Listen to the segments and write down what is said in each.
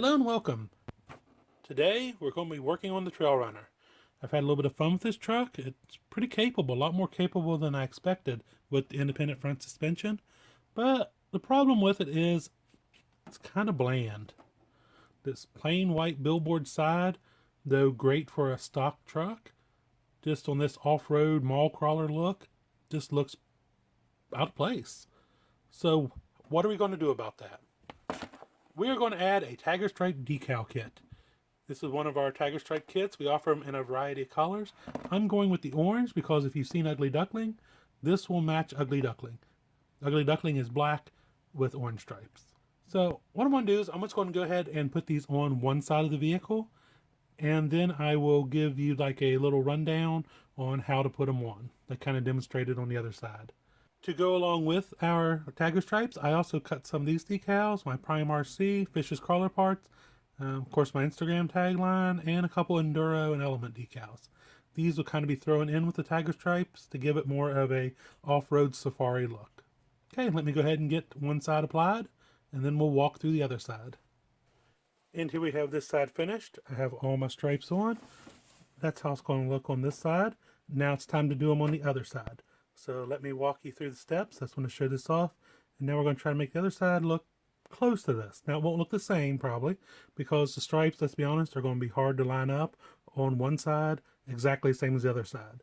Hello and welcome. Today we're going to be working on the Trailrunner. I've had a little bit of fun with this truck. It's pretty capable, a lot more capable than I expected with the independent front suspension. But the problem with it is it's kind of bland. This plain white billboard side, though great for a stock truck, just on this off-road mall crawler look, just looks out of place. So what are we going to do about that? We are going to add a Tiger Stripe decal kit. This is one of our Tiger Stripe kits. We offer them in a variety of colors. I'm going with the orange because if you've seen Ugly Duckling, this will match Ugly Duckling. Ugly Duckling is black with orange stripes. So what I'm going to do is I'm just going to go ahead and put these on one side of the vehicle, and then I will give you like a little rundown on how to put them on. I kind of demonstrated on the other side. To go along with our Tiger Stripes, I also cut some of these decals, my Prime RC, Fish's Crawler parts, of course my Instagram tagline, and a couple Enduro and Element decals. These will kind of be thrown in with the Tiger Stripes to give it more of a off-road safari look. Okay, let me go ahead and get one side applied, and then we'll walk through the other side. And here we have this side finished. I have all my stripes on. That's how it's going to look on this side. Now it's time to do them on the other side. So let me walk you through the steps. That's when I show this off. And now we're going to try to make the other side look close to this. Now it won't look the same probably because the stripes, let's be honest, are going to be hard to line up on one side exactly the same as the other side.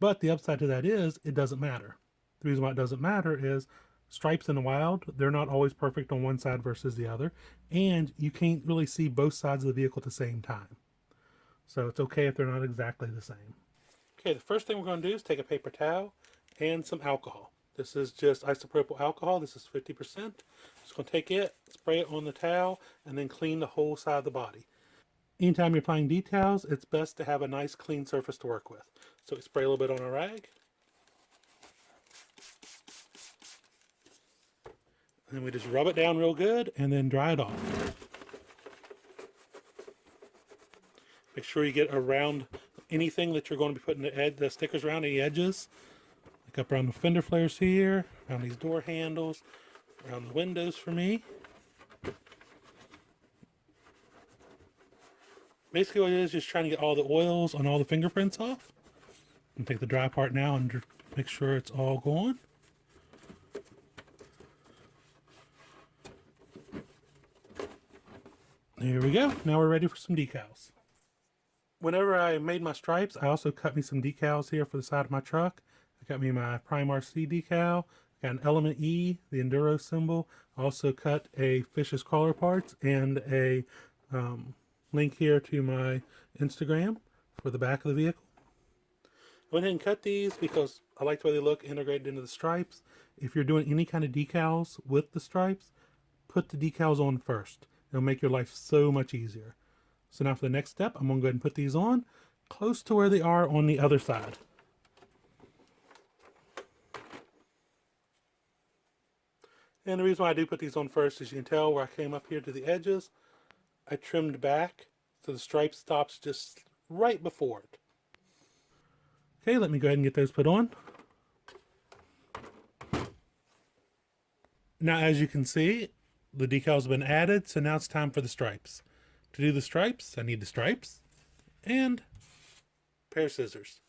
But the upside to that is it doesn't matter. The reason why it doesn't matter is stripes in the wild, they're not always perfect on one side versus the other. And you can't really see both sides of the vehicle at the same time. So it's okay if they're not exactly the same. Okay, the first thing we're going to do is take a paper towel and some alcohol. This is just isopropyl alcohol. This is 50%. Just going to take it, spray it on the towel, and then clean the whole side of the body. Anytime you're applying details, it's best to have a nice clean surface to work with. So we spray a little bit on a rag. And then we just rub it down real good and then dry it off. Make sure you get around anything that you're going to be putting the stickers around the edges. Like up around the fender flares here, around these door handles, around the windows for me. Basically what it is just trying to get all the oils on all the fingerprints off. And take the dry part now and make sure it's all gone. There we go. Now we're ready for some decals. Whenever I made my stripes, I also cut me some decals here for the side of my truck. I got me my Prime RC decal, got an Element E, the Enduro symbol. I also cut a Fish's Crawler parts and a link here to my Instagram for the back of the vehicle. I went ahead and cut these because I like the way they look integrated into the stripes. If you're doing any kind of decals with the stripes, put the decals on first. It'll make your life so much easier. So now for the next step, I'm going to go ahead and put these on close to where they are on the other side. And the reason why I do put these on first is you can tell where I came up here to the edges, I trimmed back so the stripe stops just right before it. Okay, let me go ahead and get those put on. Now as you can see, the decals have been added, so now it's time for the stripes. To do the stripes, I need the stripes and a pair of scissors.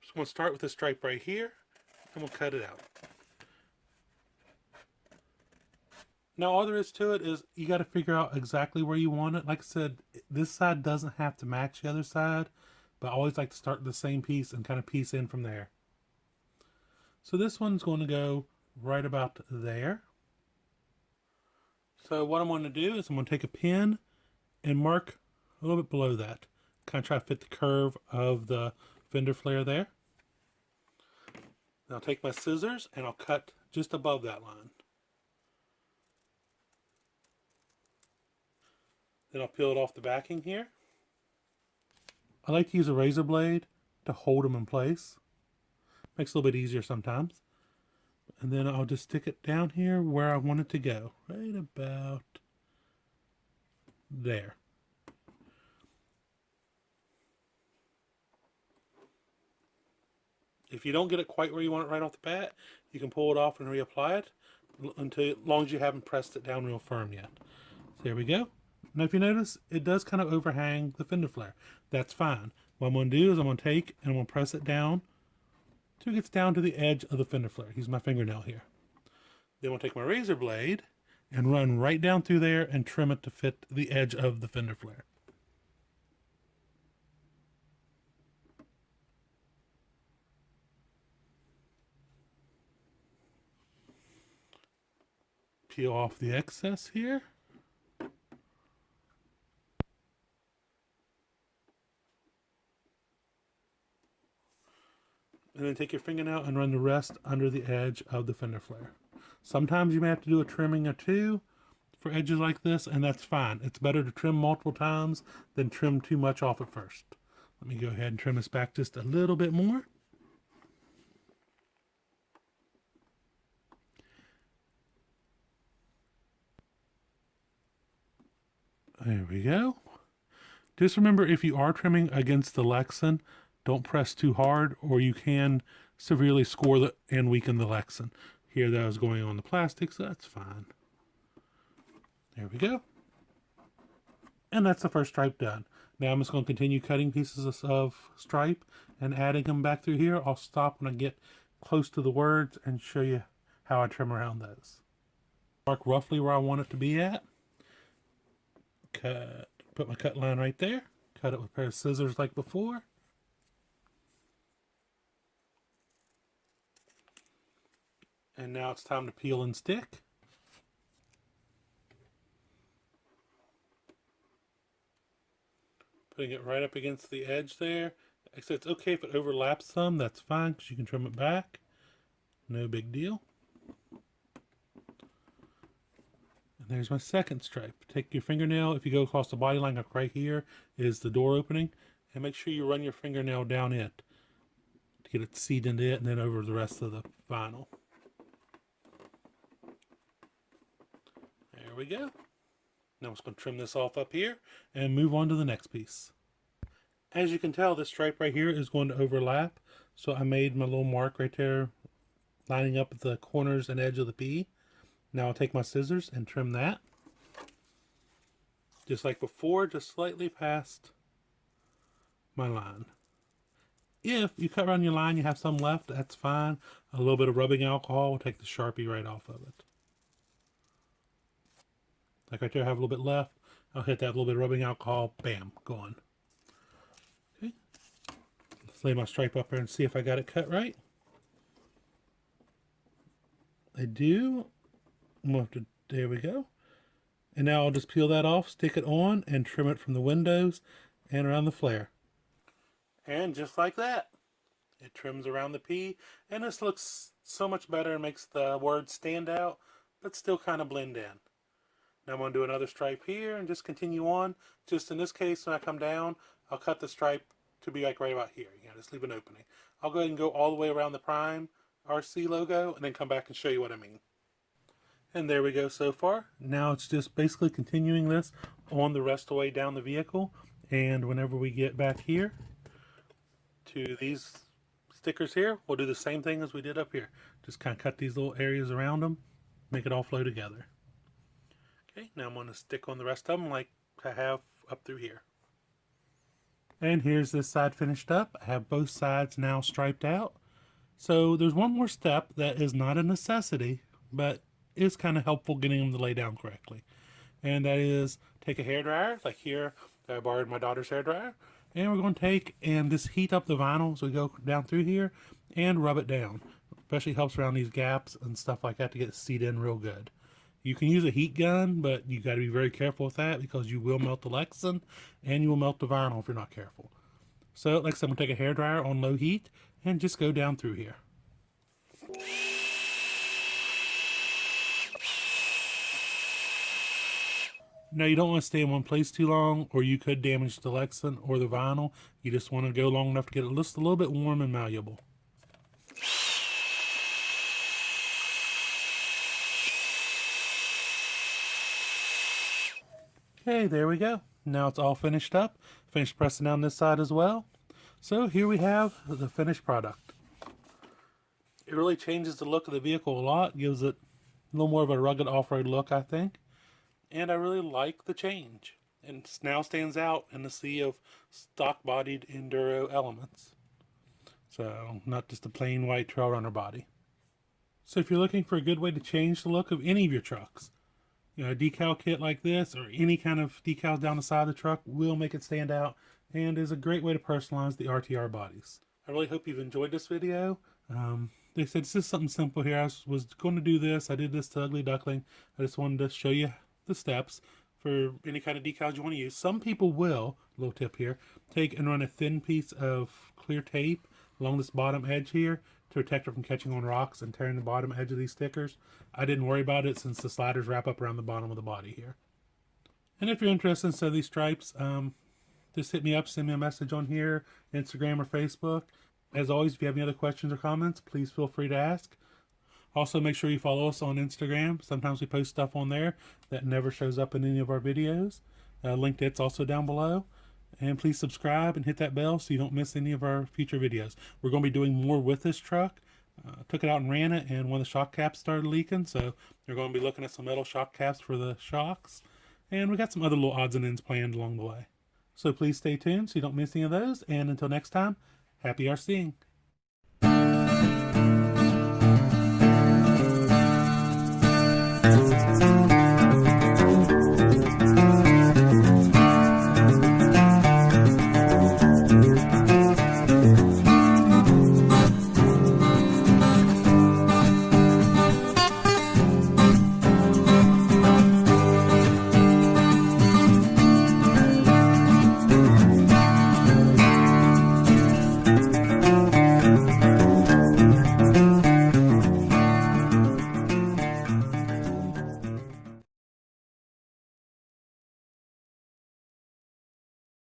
So I'm going to start with this stripe right here, and we'll cut it out. Now all there is to it is you got to figure out exactly where you want it. Like I said, this side doesn't have to match the other side, but I always like to start with the same piece and kind of piece in from there. So this one's going to go right about there. So what I'm going to do is I'm going to take a pin and mark a little bit below that. Kind of try to fit the curve of the fender flare there. Then I'll take my scissors and I'll cut just above that line. Then I'll peel it off the backing here. I like to use a razor blade to hold them in place. Makes it a little bit easier sometimes. And then I'll just stick it down here where I want it to go. Right about there. If you don't get it quite where you want it right off the bat, you can pull it off and reapply it as long as you haven't pressed it down real firm yet. There we go. Now if you notice, it does kind of overhang the fender flare. That's fine. What I'm going to do is I'm going to take and I'm going to press it down till it gets down to the edge of the fender flare. Use my fingernail here. Then I'll take my razor blade and run right down through there and trim it to fit the edge of the fender flare. Peel off the excess here. And then take your fingernail and run the rest under the edge of the fender flare. Sometimes you may have to do a trimming or two for edges like this, and that's fine. It's better to trim multiple times than trim too much off at first. Let me go ahead and trim this back just a little bit more. There we go. Just remember, if you are trimming against the Lexan, don't press too hard or you can severely score and weaken the Lexan. Here that was going on the plastic, so that's fine. There we go. And that's the first stripe done. Now I'm just going to continue cutting pieces of stripe and adding them back through here. I'll stop when I get close to the words and show you how I trim around those. Mark roughly where I want it to be at. Put my cut line right there. Cut it with a pair of scissors like before. And now it's time to peel and stick. Putting it right up against the edge there. It's okay if it overlaps some, that's fine because you can trim it back. No big deal. And there's my second stripe. Take your fingernail, if you go across the body line, like right here is the door opening, and make sure you run your fingernail down it to get it seated into it and then over the rest of the vinyl. There we go. Now I'm just going to trim this off up here and move on to the next piece. As you can tell, this stripe right here is going to overlap. So I made my little mark right there, lining up at the corners and edge of the P. Now I'll take my scissors and trim that. Just like before, just slightly past my line. If you cut around your line, you have some left, that's fine. A little bit of rubbing alcohol will take the Sharpie right off of it. Like right there, I have a little bit left. I'll hit that little bit of rubbing alcohol, bam, gone. Okay. Let's lay my stripe up there and see if I got it cut right. I do. There we go. And now I'll just peel that off, stick it on, and trim it from the windows and around the flare. And just like that, it trims around the P, and this looks so much better and makes the words stand out, but still kind of blend in. Now I'm going to do another stripe here and just continue on. Just in this case, when I come down, I'll cut the stripe to be like right about here. You know, just leave an opening. I'll go ahead and go all the way around the Prime RC logo and then come back and show you what I mean. And there we go so far. Now it's just basically continuing this on the rest of the way down the vehicle. And whenever we get back here to these stickers here, we'll do the same thing as we did up here. Just kind of cut these little areas around them, make it all flow together. Okay, now I'm going to stick on the rest of them like I have up through here. And here's this side finished up. I have both sides now striped out. So there's one more step that is not a necessity, but is kind of helpful getting them to lay down correctly. And that is take a hairdryer, like here, I borrowed my daughter's hairdryer. And we're going to take and just heat up the vinyl so we go down through here and rub it down. Especially helps around these gaps and stuff like that to get it seated in real good. You can use a heat gun, but you got to be very careful with that because you will melt the Lexan and you will melt the vinyl if you're not careful. So, like I said, I'm going to take a hairdryer on low heat and just go down through here. Now, you don't want to stay in one place too long or you could damage the Lexan or the vinyl. You just want to go long enough to get it just a little bit warm and malleable. Okay, there we go. Now it's all finished up. Finished pressing down this side as well. So here we have the finished product. It really changes the look of the vehicle a lot. Gives it a little more of a rugged off-road look, I think. and I really like the change. And now stands out in the sea of stock-bodied enduro elements. So, not just a plain white Trailrunner body. So if you're looking for a good way to change the look of any of your trucks, a decal kit like this or any kind of decals down the side of the truck will make it stand out and is a great way to personalize the RTR bodies. I really hope you've enjoyed this video. They said this is something simple here. I was going to do this. I did this to Ugly Duckling. I just wanted to show you the steps for any kind of decals you want to use. Some people will, little tip here, take and run a thin piece of clear tape along this bottom edge here to protect it from catching on rocks and tearing the bottom edge of these stickers. I didn't worry about it since the sliders wrap up around the bottom of the body here. And if you're interested in some of these stripes, just hit me up, send me a message on here, Instagram or Facebook. As always, if you have any other questions or comments, please feel free to ask. Also, make sure you follow us on Instagram. Sometimes we post stuff on there that never shows up in any of our videos. Link to it's also down below. And please subscribe and hit that bell so you don't miss any of our future videos. We're going to be doing more with this truck. Took it out and ran it, and one of the shock caps started leaking. So we're going to be looking at some metal shock caps for the shocks. And we got some other little odds and ends planned along the way. So please stay tuned so you don't miss any of those. And until next time, happy RCing.